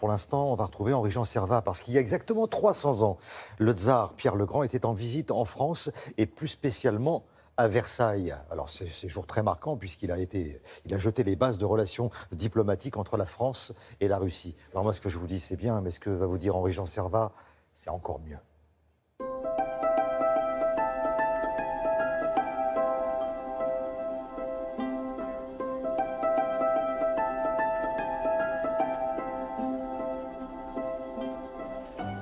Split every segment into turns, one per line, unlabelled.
pour l'instant, on va retrouver Henri-Jean Servat, parce qu'il y a exactement 300 ans, le tsar Pierre le Grand était en visite en France, et plus spécialement à Versailles. Alors c'est jour très marquant, puisqu'il a jeté les bases de relations diplomatiques entre la France et la Russie. Alors moi, ce que je vous dis, c'est bien, mais ce que va vous dire Henri-Jean Servat, c'est encore mieux.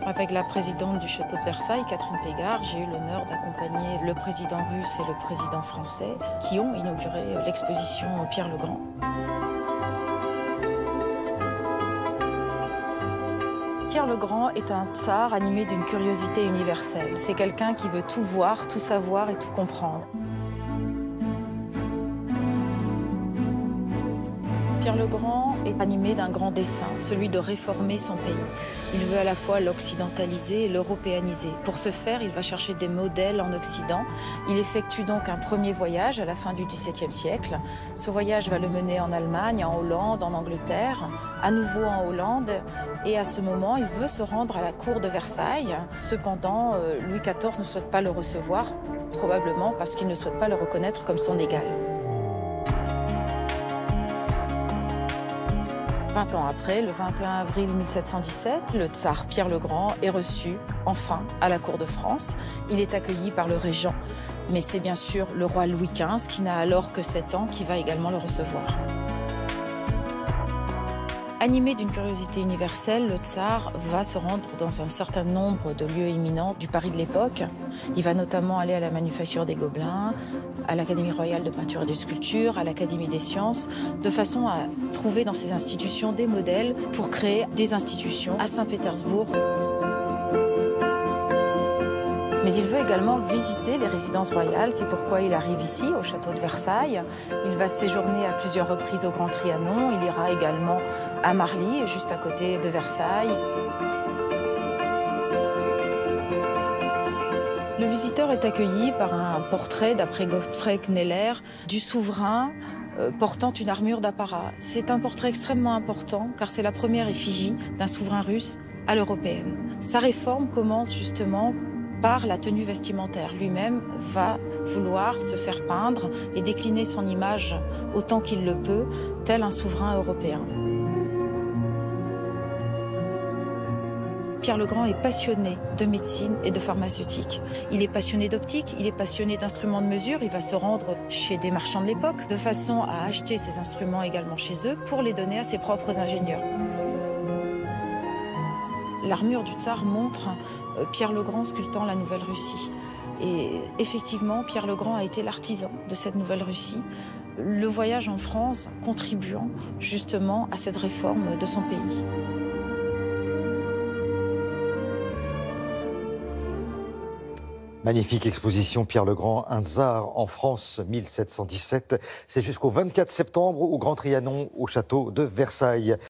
Avec la présidente du château de Versailles, Catherine Pégard, j'ai eu l'honneur d'accompagner le président russe et le président français qui ont inauguré l'exposition Pierre le Grand. Pierre le Grand est un tsar animé d'une curiosité universelle. C'est quelqu'un qui veut tout voir, tout savoir et tout comprendre. Pierre le Grand est animé d'un grand dessein, celui de réformer son pays. Il veut à la fois l'occidentaliser et l'européaniser. Pour ce faire, il va chercher des modèles en Occident. Il effectue donc un premier voyage à la fin du XVIIe siècle. Ce voyage va le mener en Allemagne, en Hollande, en Angleterre, à nouveau en Hollande. Et à ce moment, il veut se rendre à la cour de Versailles. Cependant, Louis XIV ne souhaite pas le recevoir, probablement parce qu'il ne souhaite pas le reconnaître comme son égal. 20 ans après, le 21 avril 1717, le tsar Pierre le Grand est reçu, enfin, à la cour de France. Il est accueilli par le régent, mais c'est bien sûr le roi Louis XV, qui n'a alors que 7 ans, qui va également le recevoir. Animé d'une curiosité universelle, le tsar va se rendre dans un certain nombre de lieux éminents du Paris de l'époque. Il va notamment aller à la Manufacture des Gobelins, à l'Académie royale de peinture et de sculpture, à l'Académie des sciences, de façon à trouver dans ces institutions des modèles pour créer des institutions à Saint-Pétersbourg. Mais il veut également visiter les résidences royales, c'est pourquoi il arrive ici, au château de Versailles. Il va séjourner à plusieurs reprises au Grand Trianon, il ira également à Marly, juste à côté de Versailles. Le visiteur est accueilli par un portrait, d'après Gottfried Kneller, du souverain portant une armure d'apparat. C'est un portrait extrêmement important, car c'est la première effigie d'un souverain russe à l'européenne. Sa réforme commence justement par la tenue vestimentaire. Lui-même va vouloir se faire peindre et décliner son image autant qu'il le peut, tel un souverain européen. Pierre le Grand est passionné de médecine et de pharmaceutique. Il est passionné d'optique, il est passionné d'instruments de mesure. Il va se rendre chez des marchands de l'époque de façon à acheter ces instruments également chez eux pour les donner à ses propres ingénieurs. L'armure du tsar montre Pierre le Grand sculptant la Nouvelle-Russie. Et effectivement, Pierre le Grand a été l'artisan de cette Nouvelle-Russie, le voyage en France contribuant justement à cette réforme de son pays.
Magnifique exposition Pierre le Grand, un tsar en France 1717. C'est jusqu'au 24 septembre au Grand Trianon au château de Versailles.